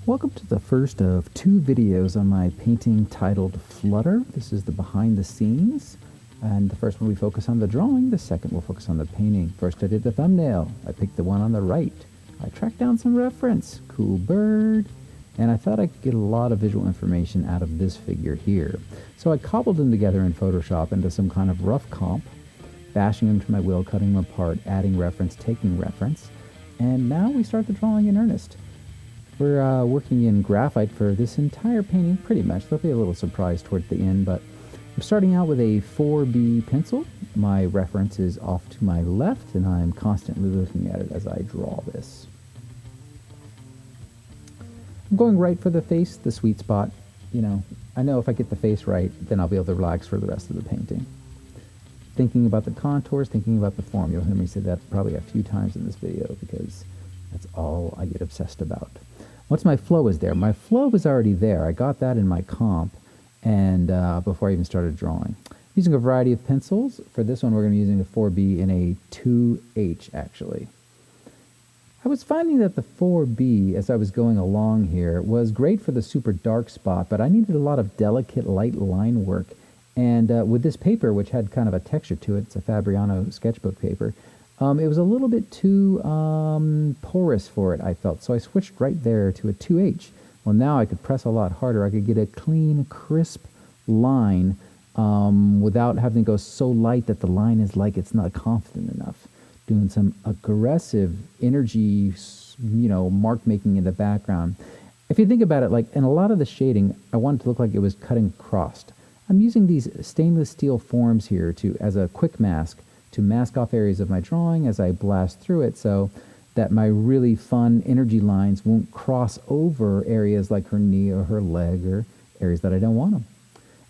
Welcome to the first of two videos on my painting titled Flutter. This is the behind the scenes, and the first one we focus on the drawing, the second we'll focus on the painting. First I did the thumbnail. I picked the one on the right. I tracked down some reference, cool bird, and I thought I could get a lot of visual information out of this figure here. So I cobbled them together in Photoshop into some kind of rough comp, bashing them to my wheel, cutting them apart, adding reference, taking reference, and now we start the drawing in earnest. We're working in graphite for this entire painting, pretty much. There'll be a little surprise toward the end, but I'm starting out with a 4B pencil. My reference is off to my left, and I'm constantly looking at it as I draw this. I'm going right for the face, the sweet spot. You know, I know if I get the face right, then I'll be able to relax for the rest of the painting. Thinking about the contours, thinking about the form. You'll hear me say that probably a few times in this video because that's all I get obsessed about. Once my flow is there, my flow was already there. I got that in my comp, and before I even started drawing. Using a variety of pencils. For this one, we're going to be using a 4B and a 2H, actually. I was finding that the 4B, as I was going along here, was great for the super dark spot, but I needed a lot of delicate light line work. And with this paper, which had kind of a texture to it, it's a Fabriano sketchbook paper, it was a little bit too porous for it, I felt. So I switched right there to a 2H. Well, now I could press a lot harder. I could get a clean, crisp line without having to go so light that the line is like it's not confident enough. Doing some aggressive energy, mark making in the background. If you think about it, like in a lot of the shading, I want it to look like it was cutting across. I'm using these stainless steel forms here as a quick mask to mask off areas of my drawing as I blast through it so that my really fun energy lines won't cross over areas like her knee or her leg or areas that I don't want them.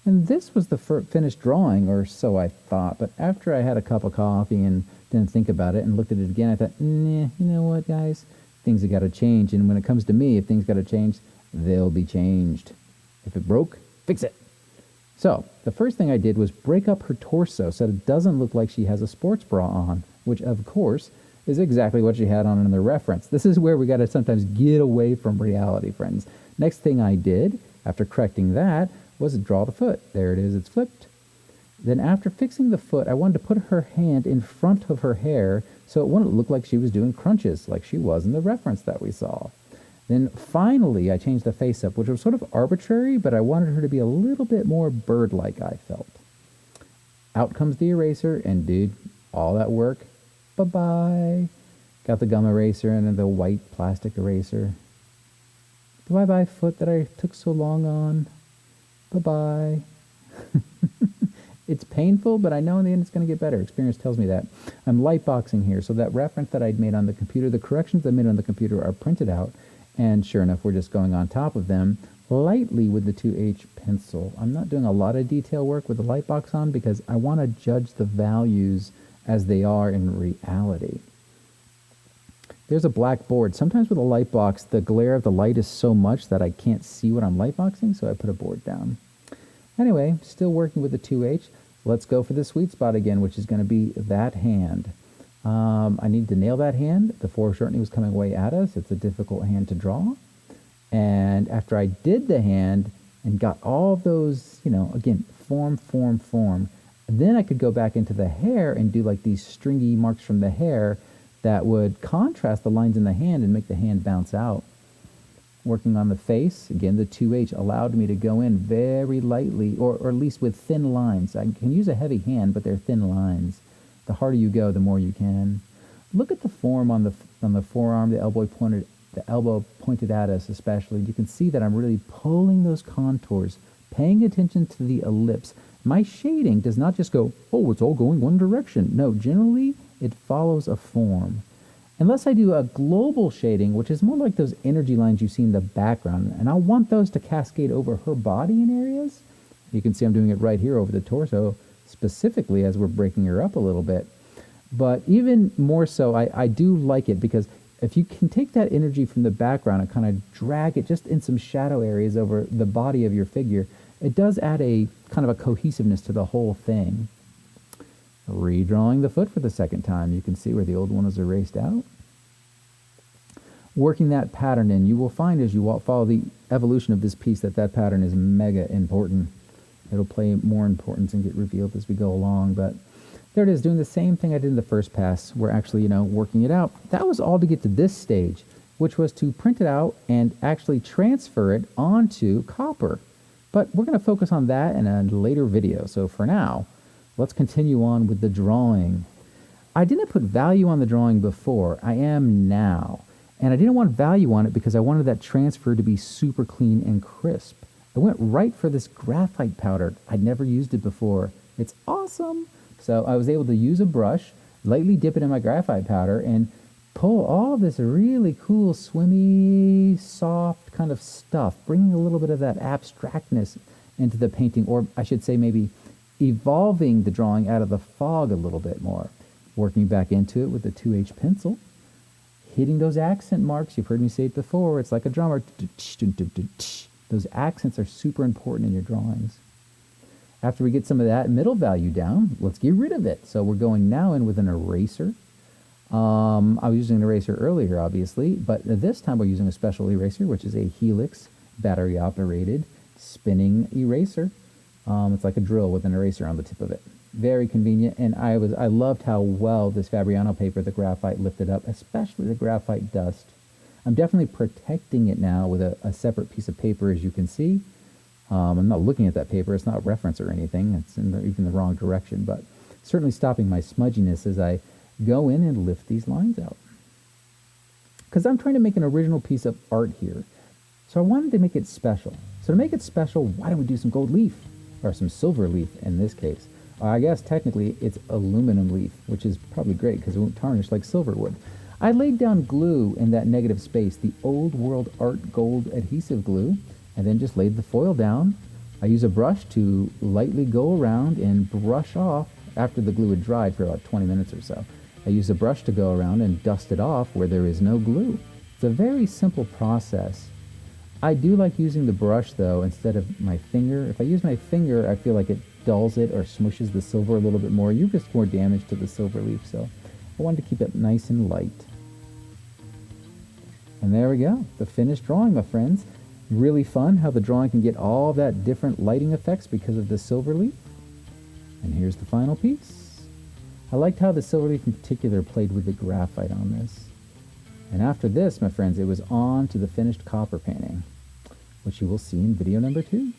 And this was the finished drawing, or so I thought, but after I had a cup of coffee and didn't think about it and looked at it again, I thought, nah, you know what, guys? Things have got to change, and when it comes to me, if things got to change, they'll be changed. If it broke, fix it. So, the first thing I did was break up her torso so it doesn't look like she has a sports bra on, which, of course, is exactly what she had on in the reference. This is where we got to sometimes get away from reality, friends. Next thing I did, after correcting that, was draw the foot. There it is, it's flipped. Then after fixing the foot, I wanted to put her hand in front of her hair so it wouldn't look like she was doing crunches like she was in the reference that we saw. Then finally, I changed the face up, which was sort of arbitrary, but I wanted her to be a little bit more bird-like, I felt. Out comes the eraser and did all that work. Bye-bye. Got the gum eraser and then the white plastic eraser. The bye-bye foot that I took so long on. Bye-bye. It's painful, but I know in the end it's going to get better. Experience tells me that. I'm lightboxing here, so that reference that I'd made on the computer, the corrections I made on the computer are printed out. And sure enough, we're just going on top of them lightly with the 2H pencil. I'm not doing a lot of detail work with the light box on because I want to judge the values as they are in reality. There's a black board. Sometimes with a light box, the glare of the light is so much that I can't see what I'm light boxing, so I put a board down. Anyway, still working with the 2H. Let's go for the sweet spot again, which is going to be that hand. I need to nail that hand. The foreshortening was coming way at us. It's a difficult hand to draw. And after I did the hand and got all those, again, form, then I could go back into the hair and do like these stringy marks from the hair that would contrast the lines in the hand and make the hand bounce out. Working on the face, again, the 2H allowed me to go in very lightly, or at least with thin lines. I can use a heavy hand, but they're thin lines. The harder you go, the more you can. Look at the form on the forearm, the elbow pointed at us especially. You can see that I'm really pulling those contours, paying attention to the ellipse. My shading does not just go, oh, it's all going one direction. No, generally it follows a form. Unless I do a global shading, which is more like those energy lines you see in the background, and I want those to cascade over her body in areas. You can see I'm doing it right here over the torso, specifically as we're breaking her up a little bit. But even more so, I do like it because if you can take that energy from the background and kind of drag it just in some shadow areas over the body of your figure, it does add a kind of a cohesiveness to the whole thing. Redrawing the foot for the second time. You can see where the old one was erased out. working that pattern in. You will find as you follow the evolution of this piece that that pattern is mega important. It'll play more importance and get revealed as we go along. But there it is, doing the same thing I did in the first pass. We're actually, working it out. That was all to get to this stage, which was to print it out and actually transfer it onto copper. But we're going to focus on that in a later video. So for now, let's continue on with the drawing. I didn't put value on the drawing before. I am now. And I didn't want value on it because I wanted that transfer to be super clean and crisp. I went right for this graphite powder. I'd never used it before. It's awesome. So I was able to use a brush, lightly dip it in my graphite powder, and pull all this really cool, swimmy, soft kind of stuff, bringing a little bit of that abstractness into the painting, or I should say maybe evolving the drawing out of the fog a little bit more. Working back into it with the 2H pencil, hitting those accent marks. You've heard me say it before. It's like a drummer. Those accents are super important in your drawings. After we get some of that middle value down, let's get rid of it. So we're going now in with an eraser. I was using an eraser earlier, obviously, but this time we're using a special eraser, which is a Helix battery-operated spinning eraser. It's like a drill with an eraser on the tip of it. Very convenient, and I loved how well this Fabriano paper, the graphite, lifted up, especially the graphite dust. I'm definitely protecting it now with a separate piece of paper, as you can see. I'm not looking at that paper. It's not reference or anything. It's even the wrong direction, but certainly stopping my smudginess as I go in and lift these lines out. Because I'm trying to make an original piece of art here. So I wanted to make it special. So to make it special, why don't we do some gold leaf? Or some silver leaf in this case. I guess technically it's aluminum leaf, which is probably great because it won't tarnish like silver would. I laid down glue in that negative space, the old world art gold adhesive glue, and then just laid the foil down. I use a brush to lightly go around and brush off after the glue had dried for about 20 minutes or so. I use a brush to go around and dust it off where there is no glue. It's a very simple process. I do like using the brush though instead of my finger. If I use my finger, I feel like it dulls it or smushes the silver a little bit more. You risk more damage to the silver leaf, so I wanted to keep it nice and light. And there we go, the finished drawing, my friends. Really fun how the drawing can get all that different lighting effects because of the silver leaf. And here's the final piece. I liked how the silver leaf in particular played with the graphite on this. And after this, my friends, it was on to the finished copper painting, which you will see in video number 2.